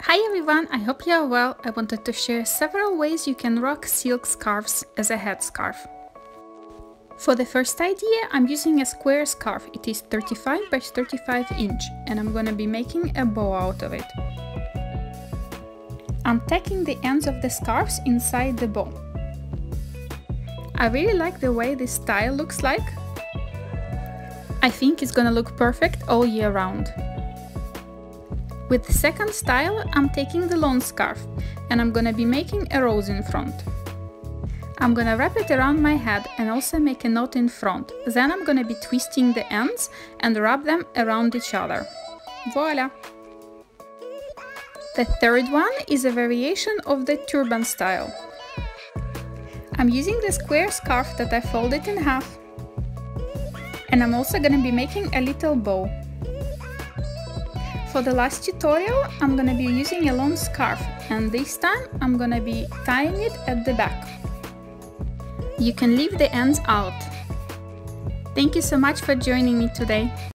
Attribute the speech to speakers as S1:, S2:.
S1: Hi everyone, I hope you are well. I wanted to share several ways you can rock silk scarves as a headscarf. For the first idea, I'm using a square scarf. It is 35 by 35 inch and I'm gonna be making a bow out of it. I'm tacking the ends of the scarves inside the bow. I really like the way this style looks like. I think it's gonna look perfect all year round. With the second style, I'm taking the long scarf and I'm gonna be making a rose in front. I'm gonna wrap it around my head and also make a knot in front. Then I'm gonna be twisting the ends and wrap them around each other. Voila! The third one is a variation of the turban style. I'm using the square scarf that I folded in half. And I'm also gonna be making a little bow. For the last tutorial, I'm gonna be using a long scarf, and this time I'm gonna be tying it at the back. You can leave the ends out. Thank you so much for joining me today.